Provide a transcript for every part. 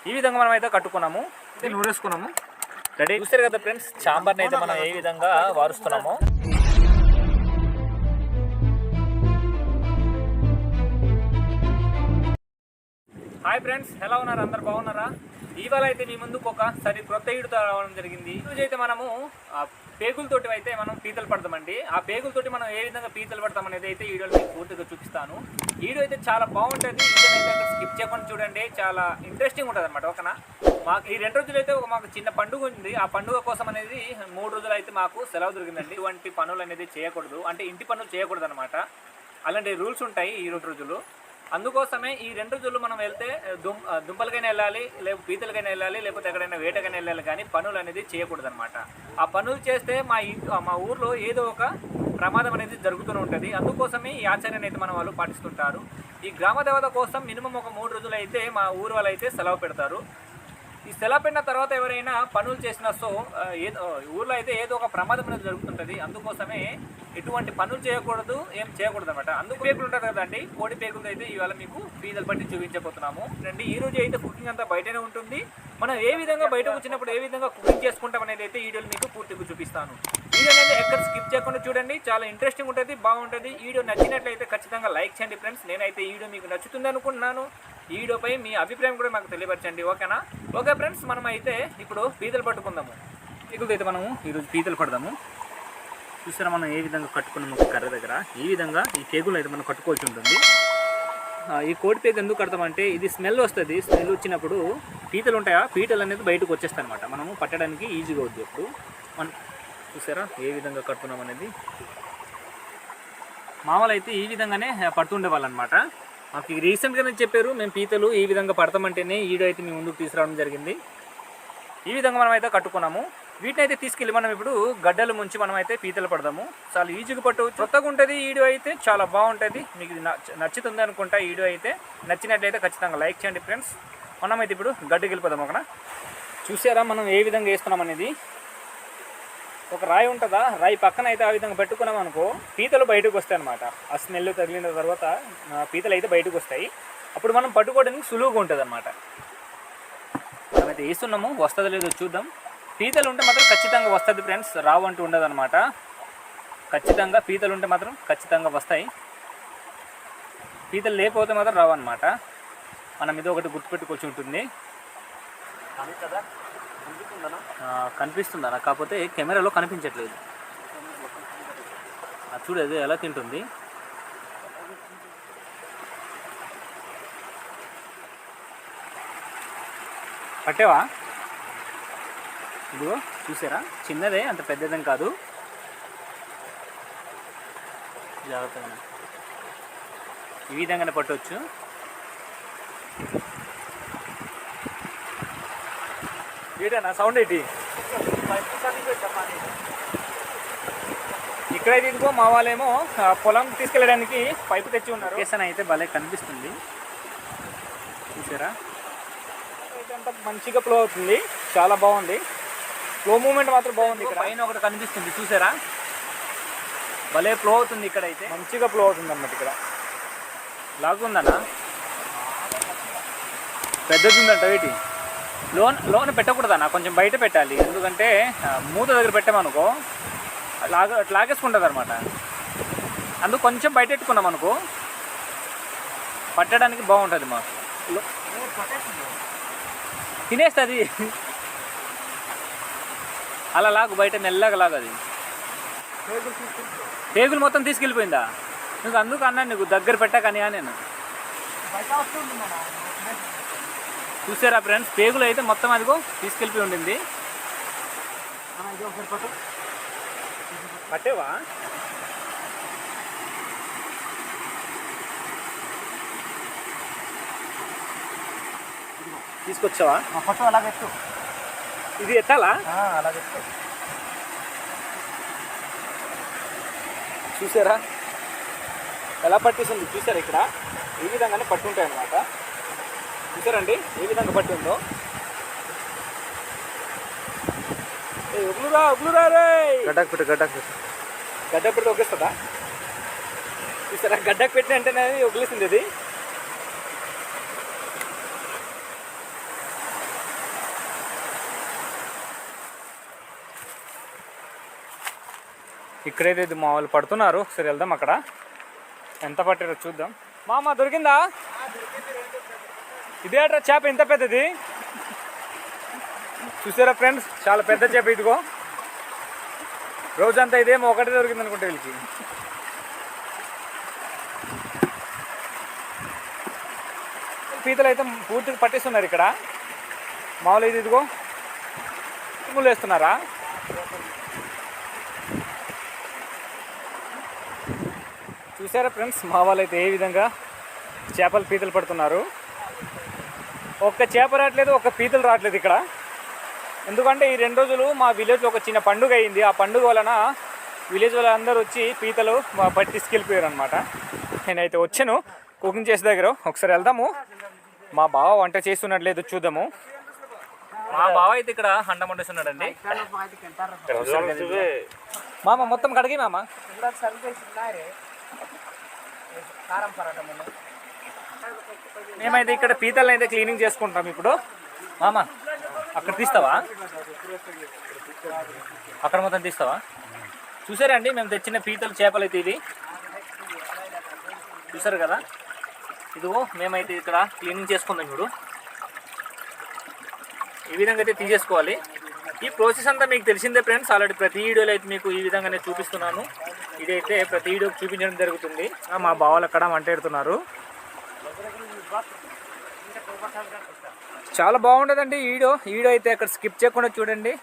ఈ విధంగా మనం అయితే కట్టుకున్నాము, నూరేసుకున్నాము. రెడీ. చూస్తారు కదా ఫ్రెండ్స్, చాంబర్ని అయితే మనం ఏ విధంగా వారుస్తున్నాము. హాయ్ ఫ్రెండ్స్, ఎలా ఉన్నారు? అందరు బాగున్నారా? ఇవాళ అయితే మీ ముందుకు ఒకసారి క్రొత్త ఈడుతో రావడం జరిగింది. ఈరోజు అయితే మనము పేగులతోటి అయితే మనం పీతలు పడతామండి. ఆ పేగులతోటి మనం ఏ విధంగా పీతలు పడతాం అనేది అయితే వీడియోలో మీకు పూర్తిగా చూపిస్తాను. వీడియో అయితే చాలా బాగుంటుంది. వీడియోని అయితే స్కిప్ చేయకుండా చూడండి, చాలా ఇంట్రెస్టింగ్ ఉంటుంది అనమాట. ఓకేనా? మాకు ఈ 2 రోజులు అయితే మాకు చిన్న పండుగ ఉంది. ఆ పండుగ కోసం అనేది 3 రోజులు అయితే మాకు సెలవు దొరికిందండి. ఇటువంటి పనులు అనేది చేయకూడదు, అంటే ఇంటి పనులు చేయకూడదు అనమాట. అలాంటి రూల్స్ ఉంటాయి ఈ 2 రోజులు. అందుకోసమే ఈ 2 రోజులు మనం వెళ్తే దుంపలకైనా వెళ్ళాలి, లేకపోతే పీతలకైనా వెళ్ళాలి, లేకపోతే ఎక్కడైనా వేటకైనా వెళ్ళాలి, కానీ పనులు అనేది చేయకూడదు అనమాట. ఆ పనులు చేస్తే మా ఊర్లో ఏదో ఒక ప్రమాదం అనేది జరుగుతూనే ఉంటుంది. అందుకోసమే ఈ ఆచార్యాన్ని అయితే మన వాళ్ళు పాటిస్తుంటారు. ఈ గ్రామ దేవత కోసం మినిమం ఒక 3 రోజులు అయితే మా ఊరు వాళ్ళు అయితే సెలవు పెడతారు. ఈ సెలవు పెట్టిన తర్వాత ఎవరైనా పనులు చేసిన ఊర్లో అయితే ఏదో ఒక ప్రమాదం అనేది జరుగుతుంటుంది. అందుకోసమే ఎటువంటి పనులు చేయకూడదు, ఏం చేయకూడదు అనమాట. అందుకు పేగులు ఉంటుంది కదండి, కోడి పేగులు అయితే ఇవాళ మీకు పీతలు పట్టి చూపించబోతున్నాము. రండి. ఈ రోజు అయితే కుకింగ్ అంతా బయటనే ఉంటుంది. మనం ఏ విధంగా బయటకు వచ్చినప్పుడు ఏ విధంగా కుకింగ్ చేసుకుంటాం అనేది అయితే వీడియోలు మీకు పూర్తిగా చూపిస్తాను. వీడియో అనేది ఎక్కడ స్కిప్ చేయకుండా చూడండి, చాలా ఇంట్రెస్టింగ్ ఉంటుంది, బాగుంటుంది. ఈ వీడియో నచ్చినట్లయితే ఖచ్చితంగా లైక్ చేయండి ఫ్రెండ్స్. నేనైతే ఈ వీడియో మీకు నచ్చుతుంది అనుకుంటున్నాను. ఈ వీడియోపై మీ అభిప్రాయం కూడా మాకు తెలియపరచండి. ఓకేనా? ఓకే ఫ్రెండ్స్, మనం అయితే ఇప్పుడు పీతలు పట్టుకుందాము. పీతలతో అయితే మనము ఈరోజు పీతలు పడదాము. చూసారా మనం ఏ విధంగా కట్టుకున్నాము కర్ర దగ్గర. ఈ విధంగా ఈ పేగులు అయితే మనం కట్టుకోవాల్సి ఉంటుంది. ఈ కోడి పేగు ఎందుకు కడతామంటే ఇది స్మెల్ వస్తుంది. స్మెల్ వచ్చినప్పుడు పీతలు ఉంటాయా, పీతలు అనేది బయటకు వచ్చేస్తాయి అనమాట. మనము పట్టడానికి ఈజీగా అవుతుంది. అప్పుడు మనం చూసారా ఏ విధంగా కడుతున్నాం అనేది. మామూలు అయితే ఈ విధంగానే పడుతుండేవాళ్ళు అనమాట. మాకు రీసెంట్గానే చెప్పారు, మేము పీతలు ఈ విధంగా పడతామంటేనే ఈడో అయితే మీ ముందుకు తీసుకురావడం జరిగింది. ఈ విధంగా మనం అయితే కట్టుకున్నాము. వీటిని అయితే తీసుకెళ్ళి మనం ఇప్పుడు గడ్డలు ముంచి మనం అయితే పీతలు పడదాము. చాలా ఈజీగా పట్టవచ్చు, కొత్తగా ఉంటుంది. ఈ వీడియో అయితే చాలా బాగుంటుంది. మీకు నచ్చుతుంది అనుకుంటా. ఈ వీడియో అయితే నచ్చినట్లయితే ఖచ్చితంగా లైక్ చేయండి ఫ్రెండ్స్. మనమైతే ఇప్పుడు గడ్డకి వెళ్ళిపోదాం. ఒకనా చూసారా మనం ఏ విధంగా వేస్తున్నాం అనేది. ఒక రాయి ఉంటుందా, రాయి పక్కన అయితే ఆ విధంగా పెట్టుకున్నాం అనుకో, పీతలు బయటకు వస్తాయి అనమాట. ఆ స్మెల్ తగిలిన తర్వాత పీతలు అయితే బయటకు వస్తాయి. అప్పుడు మనం పట్టుకోవడానికి సులువుగా ఉంటుంది అనమాట. మనమైతే వేస్తున్నాము, వస్తుందో లేదో చూద్దాం. పీతలు ఉంటే మాత్రం ఖచ్చితంగా వస్తుంది ఫ్రెండ్స్, రావు అంటూ ఉండదు అనమాట. ఖచ్చితంగా పీతలు ఉంటే మాత్రం ఖచ్చితంగా వస్తాయి. పీతలు లేకపోతే మాత్రం రావు అనమాట. మనం ఇది ఒకటి గుర్తుపెట్టుకోవాల్సి ఉంటుంది. కనిపిస్తుందా? కాకపోతే కెమెరాలో కనిపించట్లేదు. చూడదు ఎలా తింటుంది. పట్టేవా? ఇదిగో చూసారా, చిన్నదే, అంత పెద్దదేం కాదు. జాగ్రత్తగా ఈ విధంగానే పట్టవచ్చు. ఏంటన్నా సౌండ్ ఏంటి? ఇక్కడైతే ఇదిగో మా వాళ్ళేమో పొలం తీసుకెళ్ళడానికి పైపు తెచ్చి ఉన్నారు. కేసన అయితే భలే కనిపిస్తుంది. చూసారా అయితే అంత మంచిగా ఫ్లో అవుతుంది, చాలా బాగుంది. ఫ్లో మూమెంట్ మాత్రం బాగుంది. ఇక్కడ పైన ఒకటి కనిపిస్తుంది చూసారా, భలే ఫ్లో అవుతుంది. ఇక్కడైతే మంచిగా ఫ్లో అవుతుంది అన్నమాట. ఇక్కడ లాగుందన్నా, పెద్దది ఉందంట. వీటి లోన పెట్టకూడదన్నా, కొంచెం బయట పెట్టాలి. ఎందుకంటే మూత దగ్గర పెట్టామనుకో లాగేసుకుంటుంది అనమాట. అందుకు కొంచెం బయట పెట్టుకున్నాం అనుకో పట్టడానికి బాగుంటుంది. మాకు తినేస్తుంది. అలా లాగు, బయట మెల్లగా లాగది. పేగులు మొత్తం తీసుకెళ్ళిపోయిందా? నీకు అందుకు అన్నా, నీకు దగ్గర పెట్టాకని నేను. చూసారా ఫ్రెండ్స్, పేగులు అయితే మొత్తం అదిగో తీసుకెళ్ళిపోయి ఉండింది. పట్టేవా? తీసుకొచ్చావా? ఫోటో అలాగే ఎత్తు. ఇది ఎత్తాలా? అలాగే ఎత్తు. చూసారా ఎలా పట్టేసింది? చూసారా ఇక్కడ ఈ విధంగానే పట్టుంటాయి అన్నమాట. చూసారండి ఏ విధంగా పట్టి ఉందో. ఉగులురా రే. గడ్డకు పెడితే ఒగ్గేస్తుందా? చూసారా, గడ్డకు పెట్టిన వెంటనే ఒగిలేసింది అది. ఇక్కడైతే ఇది మా వాళ్ళు పడుతున్నారు. సరే వెళ్దాం, అక్కడ ఎంత పట్టారో చూద్దాం. మామ దొరికిందా? ఇదే అట్రా చేప, ఇంత పెద్దది. చూసారా ఫ్రెండ్స్, చాలా పెద్ద చేప. ఇదిగో రోజంతా ఇదేమో ఒకటే దొరికింది అనుకుంటే వీళ్ళకి. పీతలు అయితే పూర్తిగా పట్టిస్తున్నారు ఇక్కడ. మామూలు ఇది ఇదిగో ముళ్ళు వేస్తున్నారా? చూసారా ఫ్రెండ్స్, మా వాళ్ళు అయితే ఏ విధంగా చేపలు పీతలు పడుతున్నారు. ఒక్క చేప రావట్లేదు, ఒక్క పీతలు రావట్లేదు ఇక్కడ. ఎందుకంటే ఈ 2 రోజులు మా విలేజ్లో ఒక చిన్న పండుగ అయింది. ఆ పండుగ వలన విలేజ్ వాళ్ళందరూ వచ్చి పీతలు పట్టి తీసుకెళ్ళిపోయారు అనమాట. నేనైతే వచ్చాను కుకింగ్ చేసే దగ్గర. ఒకసారి వెళ్దాము. మా బావ వంట చేస్తున్నట్లేదు, చూద్దాము. మా బావ అయితే ఇక్కడ హండ వండుతున్నాడండి. మామ మొత్తం కడిగి మామ. మేమైతే ఇక్కడ పీతలను అయితే క్లీనింగ్ చేసుకుంటాం ఇప్పుడు. మామ అక్కడ తీస్తావా? అక్కడ మొత్తం తీస్తావా? చూసారా అండి, మేము తెచ్చిన పీతలు చేపలు అయితే ఇవి చూసారు కదా. ఇదిగో మేమైతే ఇక్కడ క్లీనింగ్ చేసుకుందాం ఇప్పుడు. ఈ విధంగా అయితే తీసేసుకోవాలి. ఈ ప్రాసెస్ అంతా మీకు తెలిసిందే ఫ్రెండ్స్. ఆల్రెడీ ప్రతి వీడియోలో అయితే మీకు ఈ విధంగానే చూపిస్తున్నాను. ఇదైతే ప్రతి వీడియోకి చూపించడం జరుగుతుంది. మా బావలు అక్కడ వంట పెడుతున్నారు. చాలా బాగుంటుందండి వీడియో అయితే అక్కడ స్కిప్ చేయకుండా చూడండి.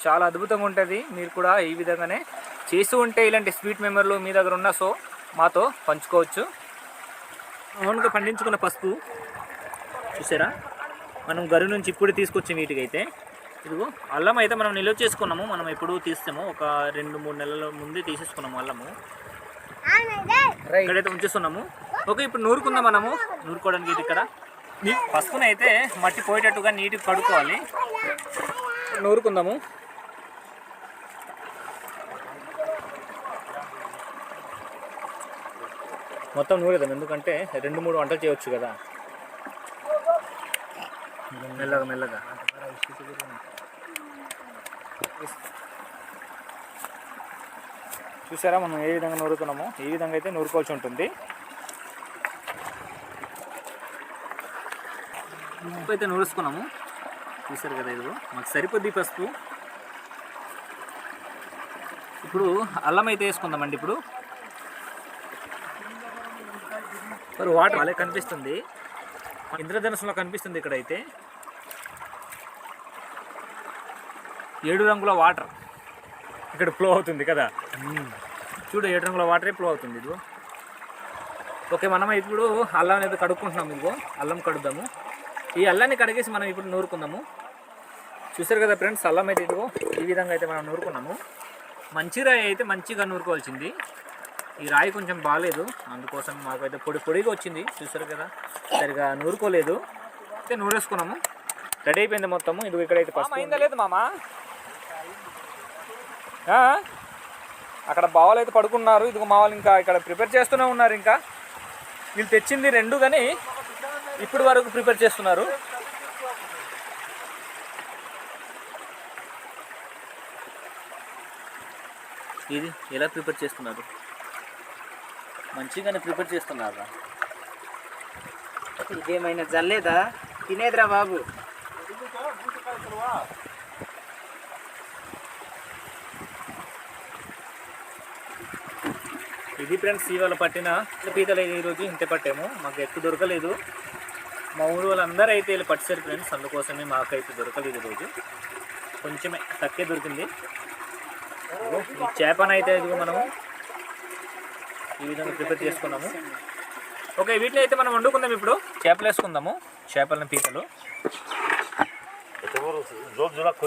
చాలా అద్భుతంగా ఉంటుంది. మీరు కూడా ఈ విధంగానే చేస్తూ ఉంటే ఇలాంటి స్వీట్ మెమరీలు మీ దగ్గర ఉన్న సో మాతో పంచుకోవచ్చు. ఓన్గా పండించుకున్న పసుపు చూసారా, మనం గరు నుంచి ఇప్పుడు తీసుకొచ్చి వీటికైతే ఇదిగో అల్లం అయితే మనం నిల్వ చేసుకున్నాము. మనం ఎప్పుడు తీస్తాము, ఒక 2-3 నెలల ముందే తీసేసుకున్నాము అల్లము. ఇక్కడైతే ఉంచేస్తున్నాము. ఓకే, ఇప్పుడు నూరుకుందాం. మనము నూరుకోవడానికి ఇది ఇక్కడ పసుపుని అయితే మట్టి పోయేటట్టుగా నీట్గా కడుక్కోవాలి. నూరుకుందాము. మొత్తం నూరేద్దాం, ఎందుకంటే 2-3 వంటలు చేయవచ్చు కదా. మెల్లగా మెల్లగా చూసారా మనం ఏ విధంగా నూరుతున్నామో. ఈ విధంగా అయితే నూరుకోవాల్సి ఉంటుంది. ఉప్పు అయితే నూరుసుకున్నాము. చూసారు కదా, ఇదిగో మాకు సరిపోద్ది పసుపు. ఇప్పుడు అల్లం అయితే వేసుకుందామండి. ఇప్పుడు వాటర్ అలా కనిపిస్తుంది, ఇంద్రధనుసులో కనిపిస్తుంది. ఇక్కడైతే 7 రంగుల వాటర్ ఇక్కడ ఫ్లో అవుతుంది కదా. చూడు, 7 రంగుల వాటరే ఫ్లో అవుతుంది. ఇదిగో ఓకే, మనం ఇప్పుడు అల్లం అనేది కడుక్కుంటున్నాము. ఇదిగో అల్లం కడుద్దాము. ఈ అల్లాన్ని కడిగేసి మనం ఇప్పుడు నూరుకుందాము. చూసారు కదా ఫ్రెండ్స్, అల్లం అయితే ఇదిగో ఈ విధంగా అయితే మనం నూరుకున్నాము. మంచి రాయి అయితే మంచిగా నూరుకోవాల్సింది. ఈ రాయి కొంచెం బాగాలేదు, అందుకోసం మాకైతే పొడిగా వచ్చింది. చూసారు కదా, సరిగా నూరుకోలేదు. అయితే నూరేసుకున్నాము, రెడీ అయిపోయింది మొత్తము. ఇది ఇక్కడైతే ఫస్ట్ అయిందా లేదు మామ. అక్కడ బావాలు అయితే పడుకున్నారు. ఇదిగో మా వాళ్ళు ఇంకా ఇక్కడ ప్రిపేర్ చేస్తూనే ఉన్నారు. ఇంకా వీళ్ళు తెచ్చింది 2 కానీ ఇప్పుడు వరకు ప్రిపేర్ చేస్తున్నారు. ఇది ఎలా ప్రిపేర్ చేస్తున్నారు? మంచిగానే ప్రిపేర్ చేస్తున్నారా? ఇదేమైనా జల్లేదా? తినేదిరా బాబు. ఇది ఫ్రెండ్స్ ఇవాళ పట్టిన పీతలు. ఈరోజు ఇంతే పట్టాము, మాకు ఎక్కువ దొరకలేదు. మా ఊరు వాళ్ళందరూ అయితే వీళ్ళు పట్టారు ఫ్రెండ్స్, అందుకోసమే మాకైతే దొరకలేదు. ఈరోజు కొంచెమే తక్కువ దొరికింది. ఈ చేపనైతే ఇదిగో మనము ఈ విధంగా ప్రిపేర్ చేసుకున్నాము. ఓకే, వీటిని అయితే మనం వండుకుందాం. ఇప్పుడు చేపలు వేసుకుందాము. చేపలను పీతలు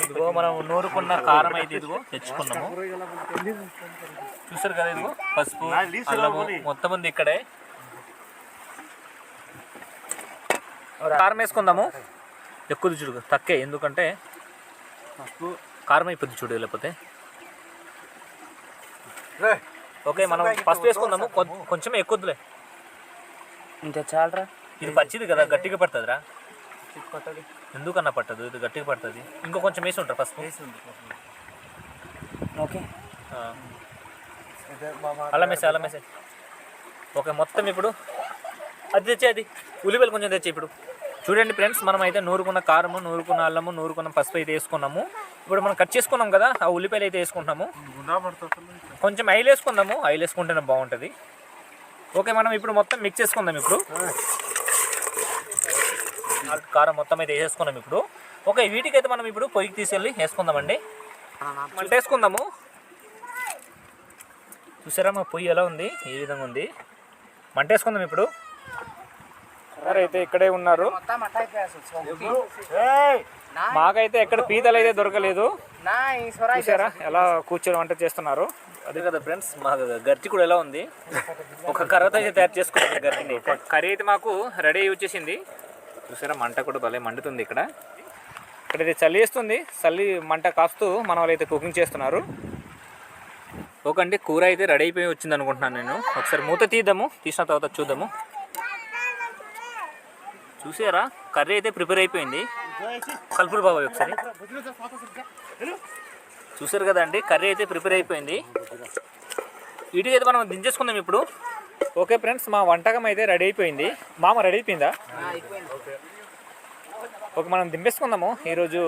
ఇదిగో మనం నూరుకున్న కారం అయితే ఇదిగో తెచ్చుకున్నాము. చూసారు కదా, ఇదిగో పసుపు అల్లము మొత్తం ఉంది ఇక్కడే. కారం వేసుకుందాము. ఎక్కువ చూడు, తక్కువ, ఎందుకంటే పసుపు కారం అయిపోద్ది చూడు లేకపోతే. ఓకే, మనం పసుపు వేసుకుందాము. కొంచెం ఎక్కువలే, ఇంత చాలరా. ఇది పచ్చిది కదా, గట్టిగా పడుతుందిరా. ఎందుకన్నా పట్టదు, ఇది గట్టిగా పడుతుంది. ఇంకో కొంచెం వేసి ఉంటారు పసుపు. ఓకే, అల్లం వేసే ఓకే. మొత్తం ఇప్పుడు అది తెచ్చి అది ఉల్లిపాయలు కొంచెం తెచ్చి ఇప్పుడు చూడండి ఫ్రెండ్స్, మనం అయితే నూరుకున్న కారము, నూరుకున్న అల్లము, నూరుకున్న పసుపు అయితే వేసుకున్నాము. ఇప్పుడు మనం కట్ చేసుకున్నాం కదా, ఆ ఉల్లిపాయలు అయితే వేసుకుంటున్నాము. కొంచెం ఆయిల్ వేసుకుందాము, ఆయిల్ వేసుకుంటేనే బాగుంటుంది. ఓకే, మనం ఇప్పుడు మొత్తం మిక్స్ చేసుకుందాం. ఇప్పుడు కారం మొత్తం అయితే వేసేసుకున్నాం. ఇప్పుడు ఓకే, వీటికైతే మనం ఇప్పుడు పొయ్యికి తీసుకెళ్ళి వేసుకుందామండి. మంట వేసుకుందాము. చూసారా మా పొయ్యి ఎలా ఉంది, ఏ విధంగా ఉంది. మంట వేసుకుందాం ఇప్పుడు. అయితే ఇక్కడే ఉన్నారు. మాకైతే ఎక్కడ పీతలు అయితే దొరకలేదు. చూసారా ఎలా కూర్చొని వంట చేస్తున్నారు. అదే కదా ఫ్రెండ్స్, మా గర్జి కూడా ఎలా ఉంది. ఒక కర్రతో అయితే తయారు చేసుకున్నాం గర్జిని. కర్రీ అయితే మాకు రెడీ అయ్యి వచ్చేసింది. చూసారా మంట కూడా భలే మండుతుంది. ఇక్కడైతే చలి వేస్తుంది. చలి మంట కాస్తూ మన వాళ్ళు అయితే కుకింగ్ చేస్తున్నారు. ఓకండి, కూర అయితే రెడీ అయిపోయి వచ్చింది అనుకుంటున్నాను నేను. ఒకసారి మూత తీద్దాము, తీసిన తర్వాత చూద్దాము. చూసారా కర్రీ అయితే ప్రిపేర్ అయిపోయింది. కలుపులు బాబాయ్ ఒకసారి. చూసారు కదా అండి, కర్రీ అయితే ప్రిపేర్ అయిపోయింది. వీటికైతే మనం దించేసుకుందాం ఇప్పుడు. ఓకే ఫ్రెండ్స్, మా వంటకం అయితే రెడీ అయిపోయింది. మామ రెడీ అయిపోయిందా? ఓకే, మనం దింపేసుకుందాము. ఈరోజు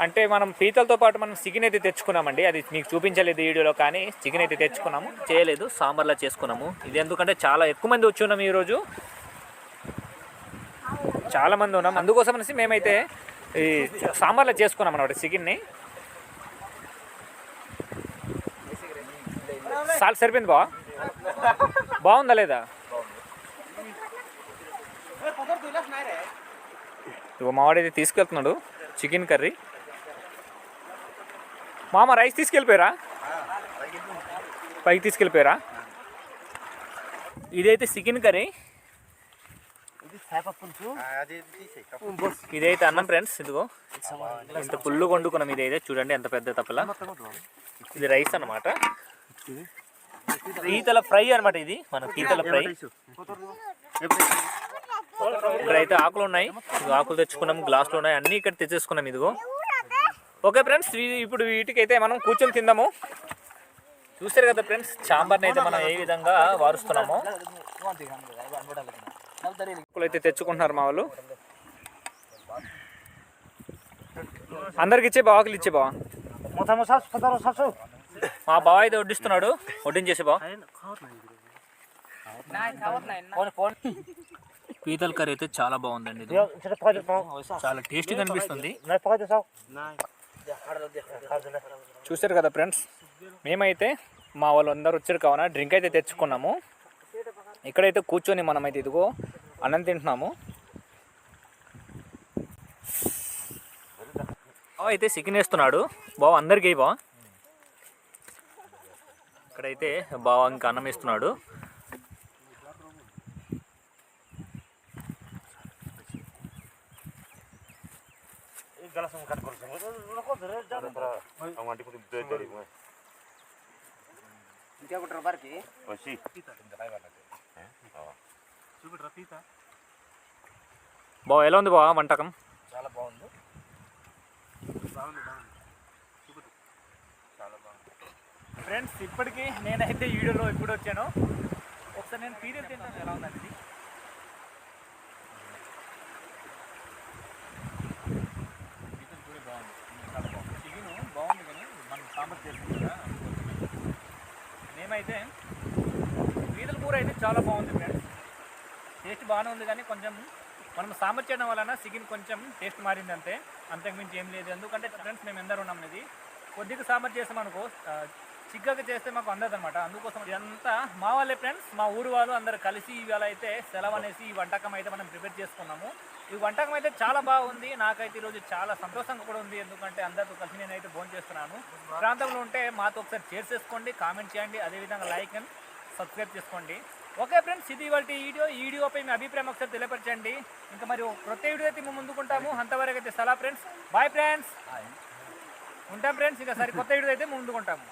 అంటే మనం పీతలతో పాటు మనం చికెన్ అయితే తెచ్చుకున్నామండి. అది మీకు చూపించలేదు వీడియోలో, కానీ చికెన్ అయితే తెచ్చుకున్నాము. చేయలేదు, సాంబార్లా చేసుకున్నాము. ఇది ఎందుకంటే చాలా ఎక్కువ మంది వచ్చి ఉన్నాము ఈరోజు, చాలా మంది ఉన్నాం. అందుకోసం అనేసి మేమైతే ఈ సాంబార్లో చేసుకున్నాం అన్నమాట చికెన్ని. సాల్ట్ సరిపోయింది బావా? బాగుందా లేదా? ఇగో మావాడైతే తీసుకెళ్తున్నాడు చికెన్ కర్రీ. మామ రైస్ తీసుకెళ్ళిపోయారా? పైకి తీసుకెళ్ళిపోయారా? ఇదైతే చికెన్ కర్రీ, ఇదైతే అన్నం ఫ్రెండ్స్. ఇదిగో ఇంత పుల్లు వండుకున్నాం. ఇదైతే చూడండి ఎంత పెద్ద తప్పల. ఇది రైస్ అన్నమాట. పీతల ఫ్రై అనమాట. ఇది మన పీతల ఫ్రై. ఇక్కడైతే ఆకులు ఉన్నాయి. ఆకులు తెచ్చుకున్నాం, గ్లాసులు ఉన్నాయి, అన్నీ ఇక్కడ తెచ్చేసుకున్నాం. ఇదిగో ఓకే ఫ్రెండ్స్, ఇప్పుడు వీటికైతే మనం కూర్చొని తిందాము. చూస్తారు కదా ఫ్రెండ్స్, సాంబార్ని అయితే మనం ఏ విధంగా వారుస్తున్నామో. అయితే తెచ్చుకుంటున్నారు మా వాళ్ళు. అందరికి ఇచ్చే బావాకులు ఇచ్చే బావా. మా బావ అయితే వడ్డిస్తున్నాడు, వడ్డించేసే బావ. పీతల కర్రీ అయితే చాలా బాగుందండి. ఇది చాలా టేస్టీగా అనిపిస్తుంది. చూసారు కదా ఫ్రెండ్స్, మేమైతే మా వాళ్ళు అందరూ వచ్చారు కావున డ్రింక్ అయితే తెచ్చుకున్నాము. ఇక్కడైతే కూర్చొని మనమైతే ఇదిగో అన్నం తింటున్నాము. అయితే చికెన్ వేస్తున్నాడు బావ, అందరికీ బావ. ఇక్కడైతే బావ ఇంకా అన్నం వేస్తున్నాడు. బావ ఎలా ఉంది బావ వంటకం? చాలా బాగుంది. ఫ్రెండ్స్, ఇప్పటికీ నేనైతే వీడియోలో ఇప్పుడు వచ్చాను. ఒకసారి నేను పీరియడ్ తింటాను, ఎలా ఉందండి ఇది. చాలా బాగుంది. చికెన్ బాగుంది, కానీ మనం సాంబార్ చేస్తాం కదా. మేమైతే పీతల కూర అయితే చాలా బాగుంది ఫ్రెండ్స్. టేస్ట్ బాగానే ఉంది, కానీ కొంచెం మనం సాంబార్ చేయడం వలన చికెన్ కొంచెం టేస్ట్ మారింది అంతే, అంతకుమించి ఏం లేదు. ఎందుకంటే ఫ్రెండ్స్ మేము ఎందరు ఉన్నాం, ఇది కొద్దిగా సాంబార్ చేస్తాం అనుకో, చిక్కగా చేస్తే మాకు అందదనమాట. అందుకోసం ఇదంతా మా వాళ్ళే ఫ్రెండ్స్, మా ఊరు వాళ్ళు అందరు కలిసి ఇవాళ అయితే సెలవు అనేసి ఈ వంటకం అయితే మనం ప్రిపేర్ చేసుకున్నాము. ఈ వంటకం అయితే చాలా బాగుంది. నాకైతే ఈరోజు చాలా సంతోషంగా కూడా ఉంది, ఎందుకంటే అందరితో కలిసి నేనైతే భోజనం చేస్తున్నాను. ప్రాంతంలో ఉంటే మాతో ఒకసారి షేర్ చేసుకోండి, కామెంట్ చేయండి, అదేవిధంగా లైక్ అండ్ సబ్స్క్రైబ్ చేసుకోండి. ఓకే ఫ్రెండ్స్, ఇది ఇవాళ ఈ వీడియోపై మీ అభిప్రాయం ఒకసారి తెలియపరచండి. ఇంకా మరి కొత్త వీడియో అయితే మేము ముందుకుంటాము. అంతవరకు అయితే సలా ఫ్రెండ్స్, బాయ్ ఫ్రెండ్స్, ఉంటాం ఫ్రెండ్స్. ఇంకా సరే కొత్త వీడియో అయితే ముందుకుంటాము.